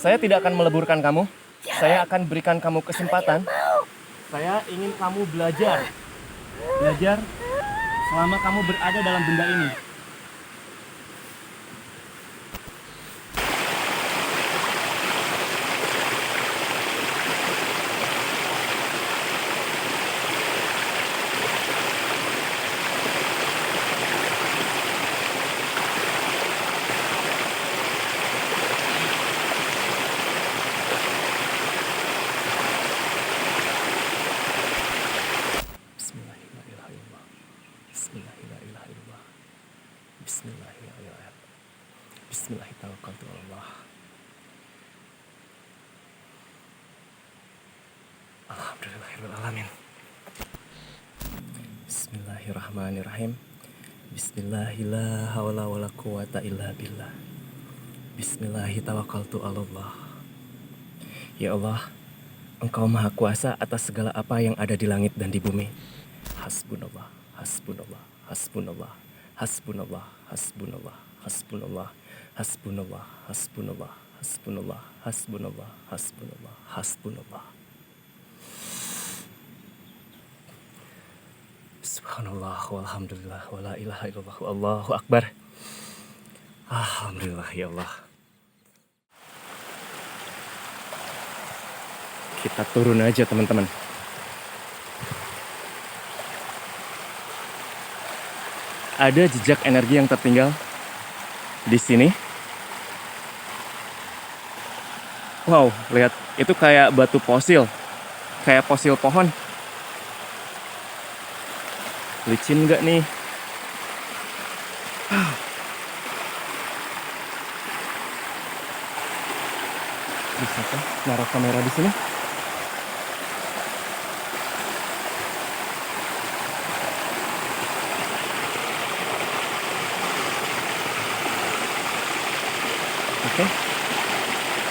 Saya tidak akan meleburkan kamu. Saya akan berikan kamu kesempatan. Saya ingin kamu belajar. Belajar selama kamu berada dalam benda ini. Bismillahirrahmanirrahim. Bismillahirrahmanirrahim. Bismillahirrahmanirrahim. Bismillahirrahmanirrahim. Alhamdulillahirrahmanirrahim. Bismillahirrahmanirrahim. Bismillahirrahmanirrahim. Bismillahirrahmanirrahim. Ya Allah, Engkau Maha Kuasa atas segala apa yang ada di langit dan di bumi. Hasbunallah, hasbunallah, hasbunallah, hasbunallah, hasbunallah, hasbunallah, hasbunallah, hasbunallah, hasbunallah, hasbunallah, hasbunallah, hasbunallah. Subhanallah, walhamdulillah, wala ilaha illallah, wallahu akbar. Alhamdulillah ya Allah. Kita turun aja teman-teman. Ada jejak energi yang tertinggal di sini. Wow, lihat, itu kayak batu fosil, kayak fosil pohon. Licin nggak nih? Bisa kan naruh kamera di sini? Oke,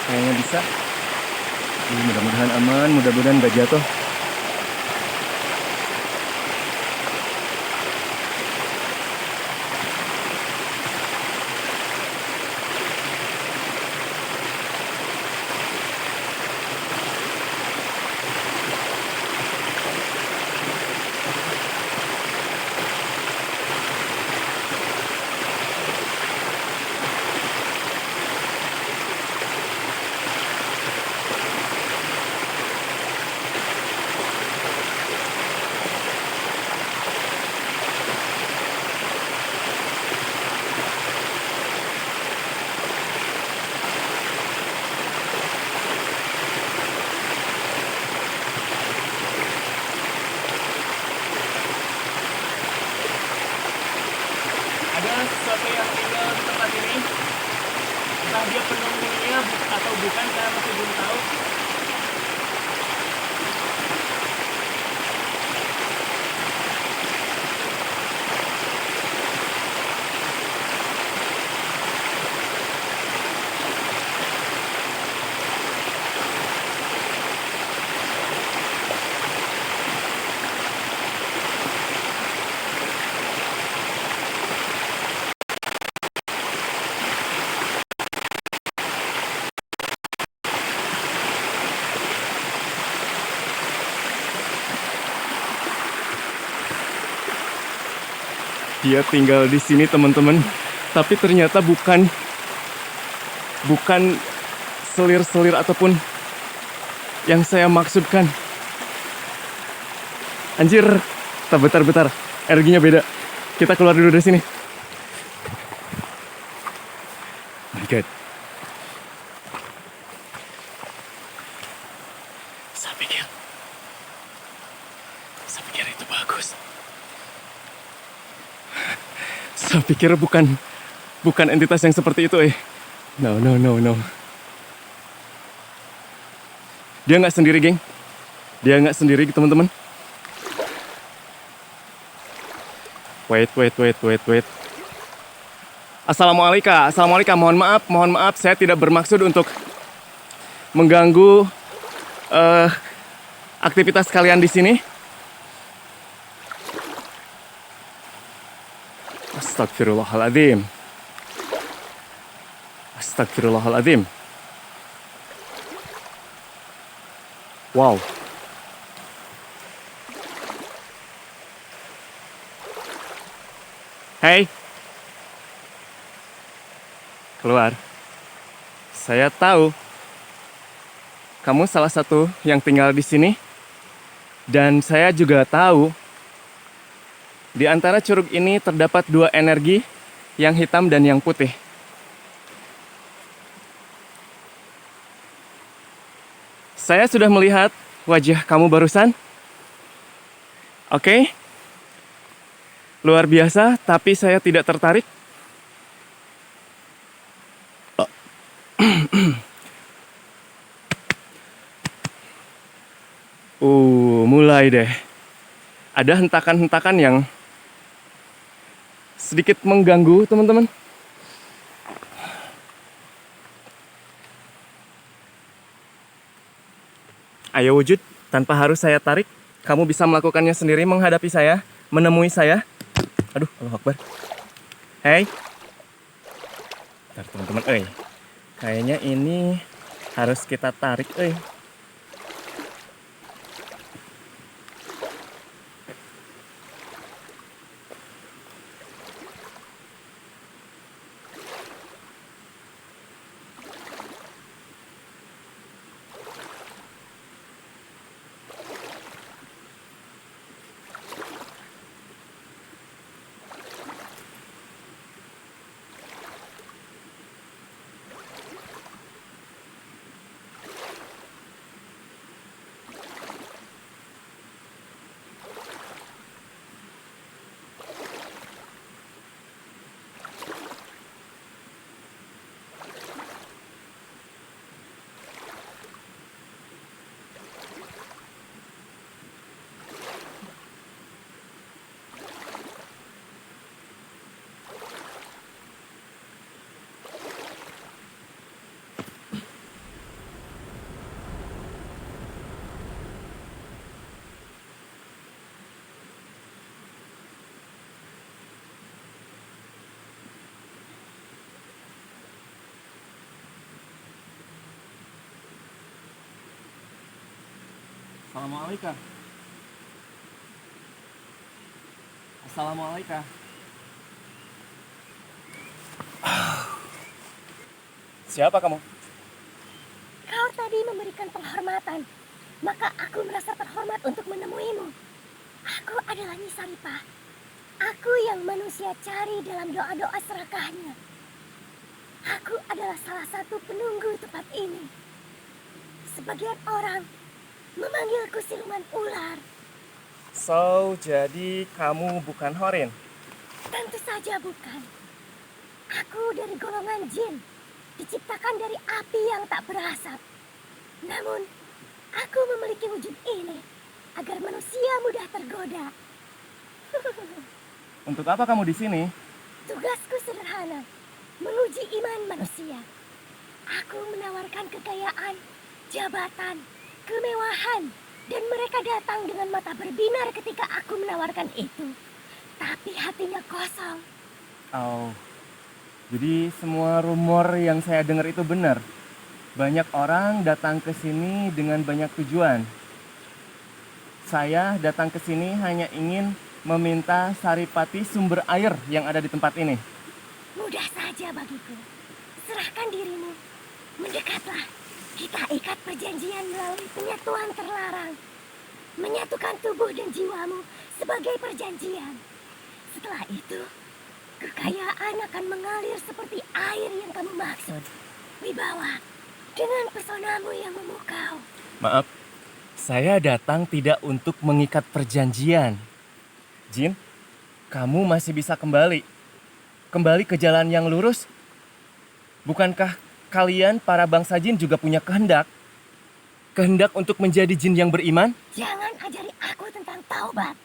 kayaknya bisa. Mudah-mudahan aman, mudah-mudahan nggak jatuh. Ada sesuatu yang tinggal di tempat ini. Entah dia penunggunya atau bukan, saya masih belum tahu. Dia tinggal di sini teman-teman, tapi ternyata bukan selir-selir ataupun yang saya maksudkan. Anjir, bentar, energinya beda. Kita keluar dulu dari sini. My God. Saya pikir itu bagus. Saya pikir bukan entitas yang seperti itu, No. Dia nggak sendiri, geng. Dia nggak sendiri, teman-teman. Wait. Assalamualaikum. Mohon maaf. Saya tidak bermaksud untuk mengganggu aktivitas kalian di sini. Astagfirullahaladzim. Wow. Hei, keluar. Saya tahu kamu salah satu yang tinggal di sini. Dan saya juga tahu di antara curug ini terdapat dua energi, yang hitam dan yang putih. Saya sudah melihat wajah kamu barusan. Oke, luar biasa, tapi saya tidak tertarik. Mulai deh. Ada hentakan-hentakan yang sedikit mengganggu, teman-teman. Ayo wujud, tanpa harus saya tarik. Kamu bisa melakukannya sendiri, menghadapi saya, menemui saya. Aduh, Allahu Akbar. Hei. Bentar, teman-teman. Kayaknya ini harus kita tarik, Assalamualaikum. Assalamualaikum. Siapa kamu? Kau tadi memberikan penghormatan, maka aku merasa terhormat untuk menemuimu. Aku adalah Nisaripah. Aku yang manusia cari dalam doa-doa serakahnya. Aku adalah salah satu penunggu tempat ini. Sebagian orang memanggilku siluman ular. So, jadi kamu bukan Horin? Tentu saja bukan. Aku dari golongan jin, diciptakan dari api yang tak berasap. Namun, aku memiliki wujud ini agar manusia mudah tergoda. Untuk apa kamu di sini? Tugasku sederhana, menguji iman manusia. Aku menawarkan kekayaan, jabatan, kemewahan, dan mereka datang dengan mata berbinar ketika aku menawarkan itu. Tapi hatinya kosong. Oh, jadi semua rumor yang saya dengar itu benar. Banyak orang datang ke sini dengan banyak tujuan. Saya datang ke sini hanya ingin meminta saripati sumber air yang ada di tempat ini. Mudah saja bagiku. Serahkan dirimu. Mendekatlah. Kita ikat perjanjian melalui penyatuan terlarang. Menyatukan tubuh dan jiwamu sebagai perjanjian. Setelah itu, kekayaan akan mengalir seperti air yang kamu maksud. Wibawa, dengan pesonamu yang memukau. Maaf, saya datang tidak untuk mengikat perjanjian. Jin, kamu masih bisa kembali. Kembali ke jalan yang lurus. Bukankah kalian para bangsa jin juga punya kehendak? Kehendak untuk menjadi jin yang beriman? Jangan ajari aku tentang taubat.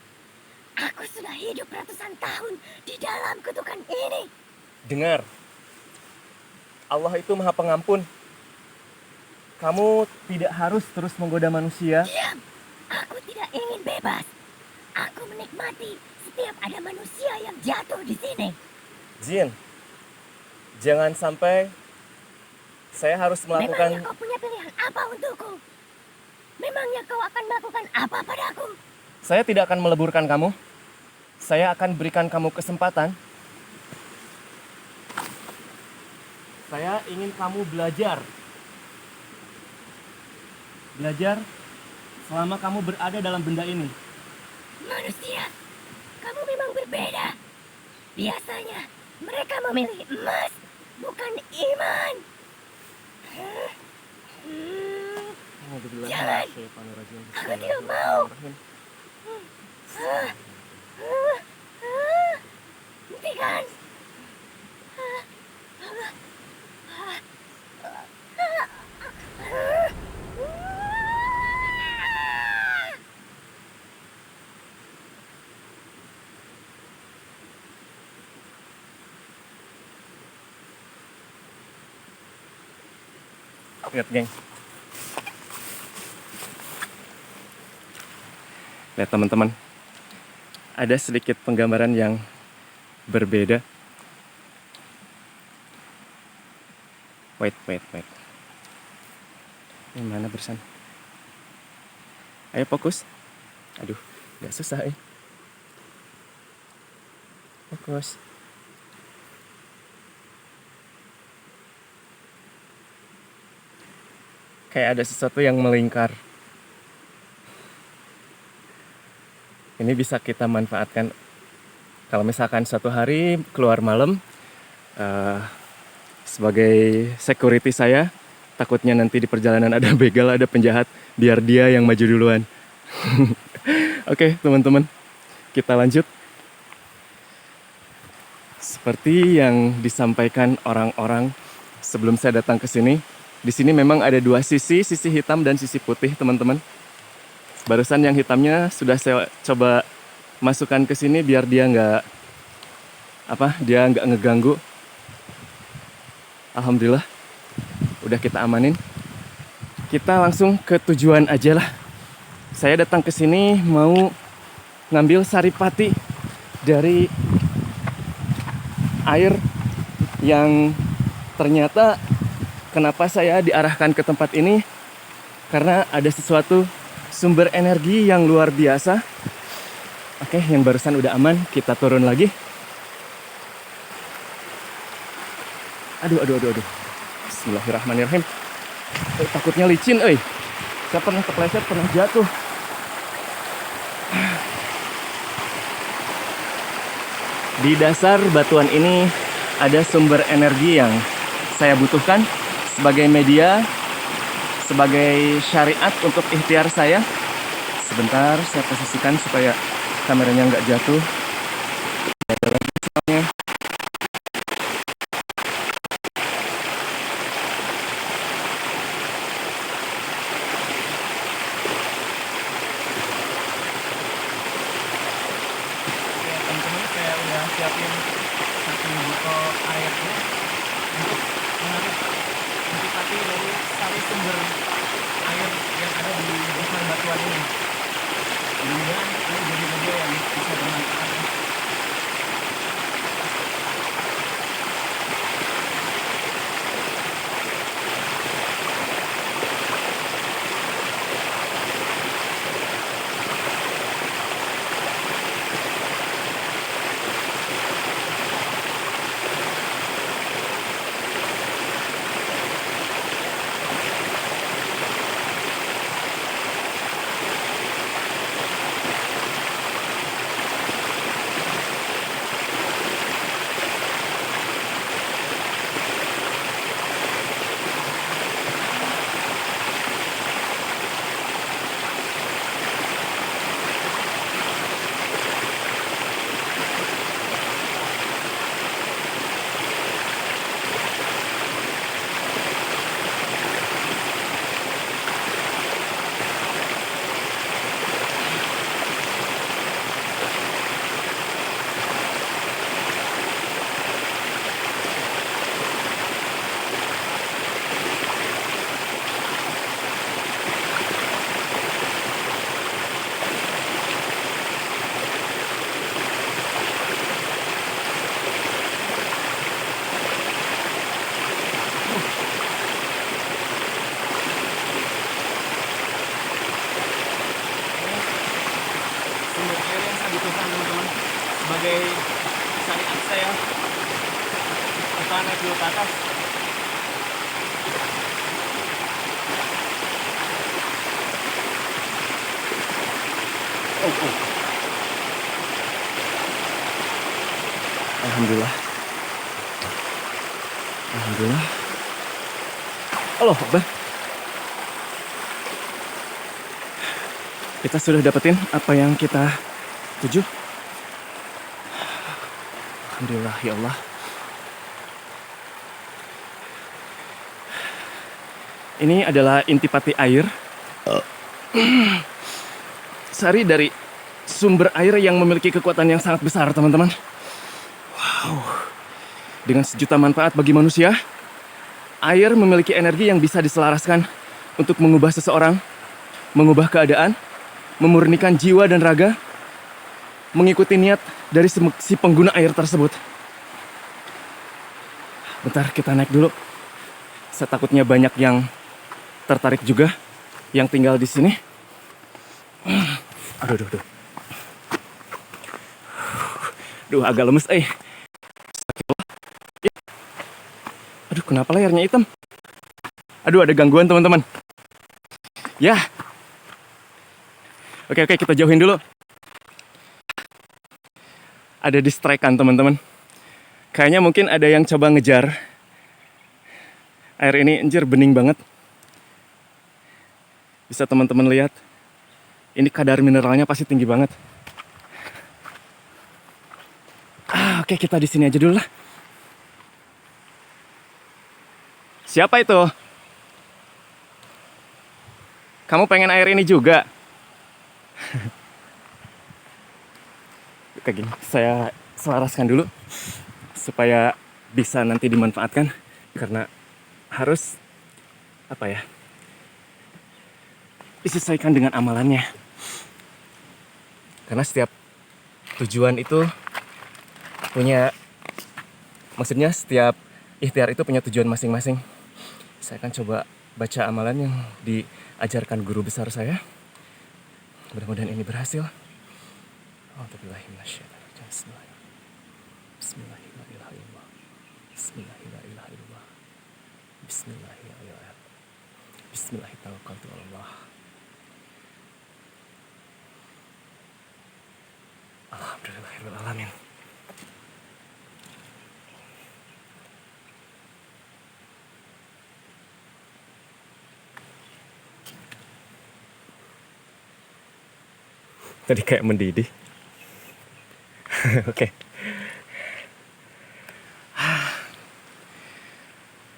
Aku sudah hidup ratusan tahun di dalam kutukan ini. Dengar, Allah itu maha pengampun. Kamu tidak harus terus menggoda manusia. Diam, aku tidak ingin bebas. Aku menikmati setiap ada manusia yang jatuh di sini. Jin, jangan sampai saya harus melakukan... Memangnya kau punya pilihan apa untukku? Memangnya kau akan melakukan apa padaku? Saya tidak akan meleburkan kamu. Saya akan berikan kamu kesempatan. Saya ingin kamu belajar. Belajar selama kamu berada dalam benda ini. Manusia, kamu memang berbeda. Biasanya mereka memilih emas, bukan iman. Jangan. Aku tidak mau. Hentikan. Lihat, geng. Lihat, teman-teman. Ada sedikit penggambaran yang berbeda. Wait. Ini mana Bersan? Ayo fokus. Aduh, gak susah ya. Fokus. Kayak ada sesuatu yang melingkar. Ini bisa kita manfaatkan kalau misalkan suatu hari keluar malam, sebagai security saya, takutnya nanti di perjalanan ada begal, ada penjahat, biar dia yang maju duluan. Oke, teman-teman, kita lanjut. Seperti yang disampaikan orang-orang sebelum saya datang ke sini, di sini memang ada dua sisi hitam dan sisi putih, teman-teman. Barusan yang hitamnya sudah saya coba masukkan ke sini biar dia nggak ngeganggu. Alhamdulillah, udah kita amanin. Kita langsung ke tujuan aja lah. Saya datang ke sini mau ngambil saripati dari air yang ternyata kenapa saya diarahkan ke tempat ini, karena ada sesuatu sumber energi yang luar biasa. Oke, yang barusan udah aman, kita turun lagi. Aduh. Bismillahirrahmanirrahim. Takutnya licin, saya pernah kepleset, pernah jatuh. Di dasar batuan ini ada sumber energi yang saya butuhkan sebagai media, sebagai syariat untuk ikhtiar saya. Sebentar, saya posisikan supaya kameranya nggak jatuh. Ada lagi soalnya. Teman-teman, saya udah siapin satu botol airnya untuk menarik antipati dari sari sumber air yang ada di dasar batuan ini. Mudah-mudahan ini jadi video yang bisa bermanfaat. saya kita naik dulu ke atas. Oh. Alhamdulillah. Allah Akbar. Kita sudah dapetin apa yang kita tuju. Alhamdulillah ya Allah. Ini adalah intipati air. Sari dari sumber air yang memiliki kekuatan yang sangat besar, teman-teman. Wow. Dengan sejuta manfaat bagi manusia, air memiliki energi yang bisa diselaraskan untuk mengubah seseorang, mengubah keadaan, memurnikan jiwa dan raga, mengikuti niat dari si pengguna air tersebut. Bentar, kita naik dulu. Saya takutnya banyak yang tertarik juga yang tinggal di sini. Aduh. Duh, agak lemes, Aduh, kenapa layarnya hitam? Aduh, ada gangguan, teman-teman. Ya. Oke, kita jauhin dulu. Ada distrackan, teman-teman. Kayaknya mungkin ada yang coba ngejar. Air ini, anjir, bening banget. Bisa teman-teman lihat. Ini kadar mineralnya pasti tinggi banget. Oke, kita di sini aja dulu lah. Siapa itu? Kamu pengen air ini juga? Kayak gini, saya selaraskan dulu supaya bisa nanti dimanfaatkan, karena harus disesuaikan dengan amalannya. Karena setiap tujuan itu maksudnya setiap ikhtiar itu punya tujuan masing-masing. Saya akan coba baca amalan yang diajarkan guru besar saya. Mudah-mudahan ini berhasil. Bismillahirrahmanirrahim. Alhamdulillahirrahmanirrahim. Tadi kayak mendidih. Oke.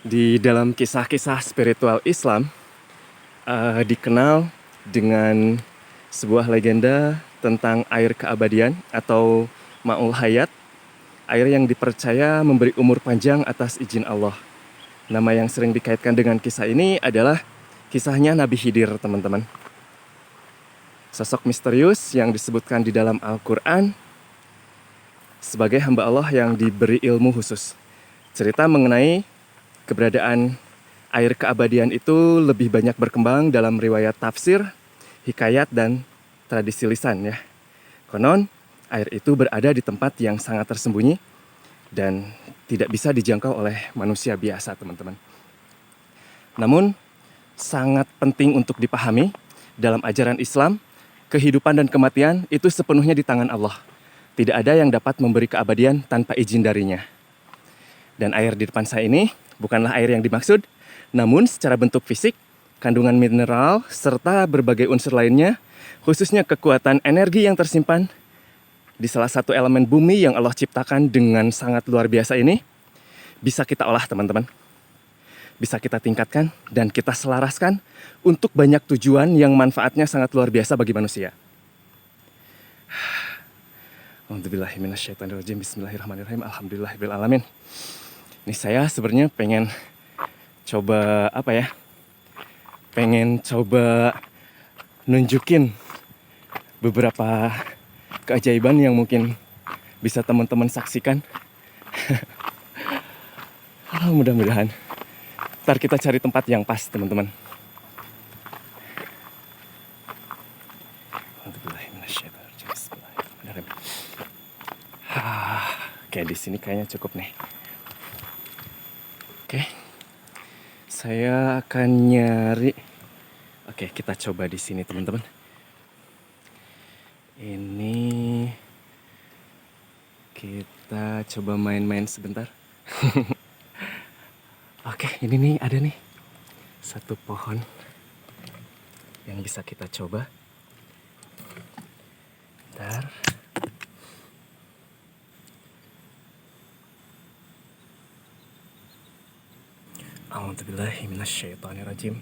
Di dalam kisah-kisah spiritual Islam dikenal dengan sebuah legenda tentang air keabadian atau ma'ul hayat, air yang dipercaya memberi umur panjang atas izin Allah. Nama yang sering dikaitkan dengan kisah ini adalah kisahnya Nabi Khidir, teman-teman. Sosok misterius yang disebutkan di dalam Al-Quran sebagai hamba Allah yang diberi ilmu khusus. Cerita mengenai keberadaan air keabadian itu lebih banyak berkembang dalam riwayat tafsir, hikayat, dan tradisi lisan ya. Konon, air itu berada di tempat yang sangat tersembunyi dan tidak bisa dijangkau oleh manusia biasa, teman-teman. Namun, sangat penting untuk dipahami dalam ajaran Islam, kehidupan dan kematian itu sepenuhnya di tangan Allah. Tidak ada yang dapat memberi keabadian tanpa izin darinya. Dan air di depan saya ini bukanlah air yang dimaksud, namun secara bentuk fisik, kandungan mineral, serta berbagai unsur lainnya, khususnya kekuatan energi yang tersimpan di salah satu elemen bumi yang Allah ciptakan dengan sangat luar biasa ini, bisa kita olah, teman-teman. Bisa kita tingkatkan dan kita selaraskan untuk banyak tujuan yang manfaatnya sangat luar biasa bagi manusia. A'udzubillahiminasyaitonirrajim. Bismillahirrahmanirrahim. Alhamdulillahirrahmanirrahim. Ini saya sebenarnya pengen coba pengen coba nunjukin beberapa keajaiban yang mungkin bisa teman-teman saksikan. Mudah-mudahan. Ntar kita cari tempat yang pas, teman-teman. Oke. Oke, di sini kayaknya cukup nih. Oke, saya akan nyari. Oke, kita coba di sini teman-teman. Ini kita coba main-main sebentar. Oke, ini nih ada nih satu pohon yang bisa kita coba. Bentar. A'udzubillahi minasyaitonirrajim.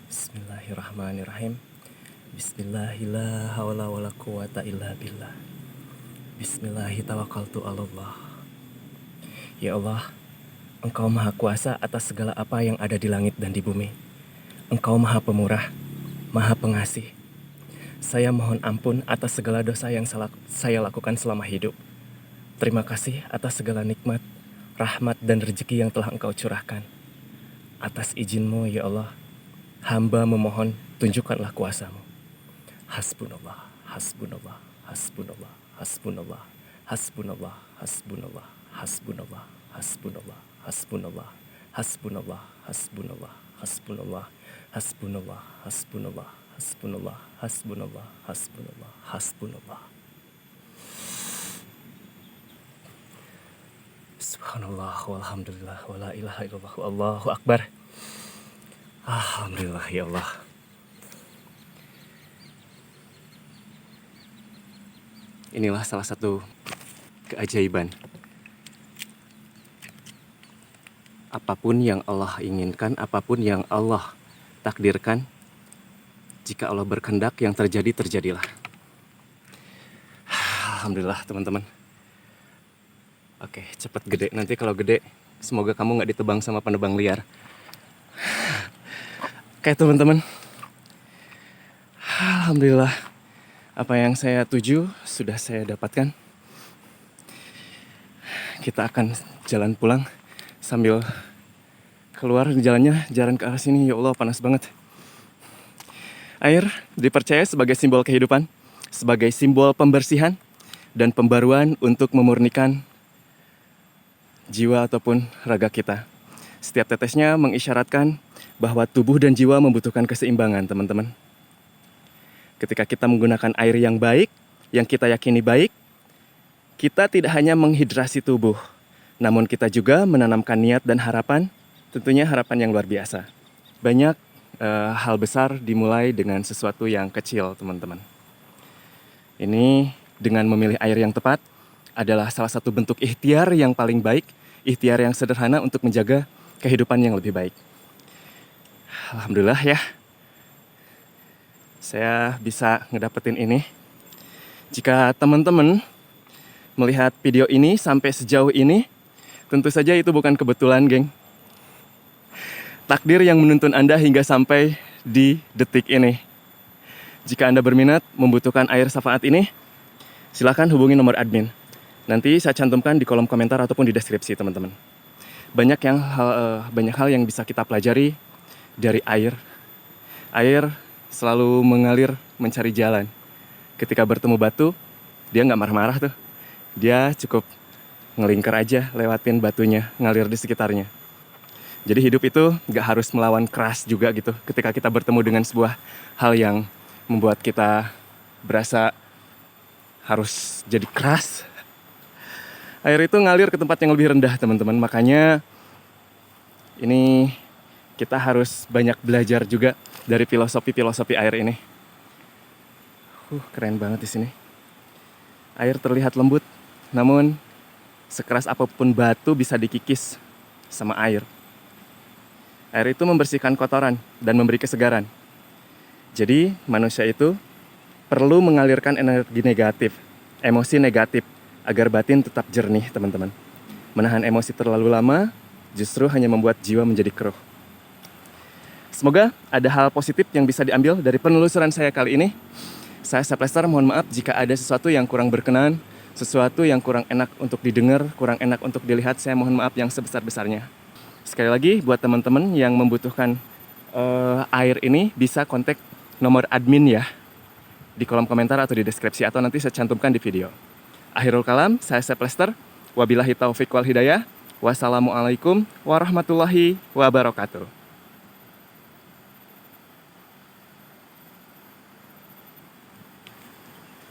Bismillahirrahmanirrahim. Bismillahirrahmanirrahim. Bismillahirrahmanirrahim. Ya Allah, Engkau Maha Kuasa atas segala apa yang ada di langit dan di bumi. Engkau Maha Pemurah, Maha Pengasih. Saya mohon ampun atas segala dosa yang saya lakukan selama hidup. Terima kasih atas segala nikmat, rahmat dan rezeki yang telah Engkau curahkan. Atas izin-Mu ya Allah, hamba memohon tunjukkanlah kuasa-Mu. Hasbunallah, hasbunallah, hasbunallah, hasbunallah, hasbunallah, hasbunallah, hasbunallah, hasbunallah, hasbunallah, hasbunallah, hasbunallah, hasbunallah, hasbunallah, hasbunallah, hasbunallah, hasbunallah, hasbunallah, hasbunallah. Subhanallah walhamdulillah wala ilaha illallah wallahu akbar. Alhamdulillah ya Allah. Inilah salah satu keajaiban. Apapun yang Allah inginkan, apapun yang Allah takdirkan, jika Allah berkehendak yang terjadi, terjadilah. Alhamdulillah teman-teman. Oke, cepet gede. Nanti kalau gede, semoga kamu nggak ditebang sama penebang liar. Oke teman-teman. Alhamdulillah. Apa yang saya tuju sudah saya dapatkan. Kita akan jalan pulang sambil keluar jalannya, jalan ke arah sini. Ya Allah, panas banget. Air dipercaya sebagai simbol kehidupan, sebagai simbol pembersihan dan pembaruan untuk memurnikan jiwa ataupun raga kita. Setiap tetesnya mengisyaratkan bahwa tubuh dan jiwa membutuhkan keseimbangan, teman-teman. Ketika kita menggunakan air yang baik, yang kita yakini baik, kita tidak hanya menghidrasi tubuh, namun kita juga menanamkan niat dan harapan, tentunya harapan yang luar biasa. Banyak hal besar dimulai dengan sesuatu yang kecil, teman-teman. Ini dengan memilih air yang tepat adalah salah satu bentuk ikhtiar yang paling baik, ikhtiar yang sederhana untuk menjaga kehidupan yang lebih baik. Alhamdulillah ya, saya bisa ngedapetin ini. Jika teman-teman melihat video ini sampai sejauh ini, tentu saja itu bukan kebetulan, geng. Takdir yang menuntun Anda hingga sampai di detik ini. Jika Anda berminat membutuhkan air syafaat ini, silakan hubungi nomor admin. Nanti saya cantumkan di kolom komentar ataupun di deskripsi, teman-teman. Banyak hal yang bisa kita pelajari dari air. Air selalu mengalir mencari jalan. Ketika bertemu batu, dia nggak marah-marah tuh. Dia cukup ngelingkar aja, lewatin batunya, ngalir di sekitarnya. Jadi hidup itu nggak harus melawan keras juga gitu. Ketika kita bertemu dengan sebuah hal yang membuat kita berasa harus jadi keras, air itu ngalir ke tempat yang lebih rendah, teman-teman. Makanya ini kita harus banyak belajar juga dari filosofi air ini. Keren banget di sini. Air terlihat lembut, namun sekeras apapun batu bisa dikikis sama air. Air itu membersihkan kotoran dan memberi kesegaran. Jadi manusia itu perlu mengalirkan energi negatif, emosi negatif, agar batin tetap jernih, teman-teman. Menahan emosi terlalu lama justru hanya membuat jiwa menjadi keruh. Semoga ada hal positif yang bisa diambil dari penelusuran saya kali ini. Saya Saplester, mohon maaf jika ada sesuatu yang kurang berkenan, sesuatu yang kurang enak untuk didengar, kurang enak untuk dilihat. Saya mohon maaf yang sebesar-besarnya. Sekali lagi, buat teman-teman yang membutuhkan air ini, bisa kontak nomor admin ya, di kolom komentar atau di deskripsi, atau nanti saya cantumkan di video. Akhirul kalam, saya Saplester. Wabillahi taufik wal hidayah. Wassalamualaikum warahmatullahi wabarakatuh.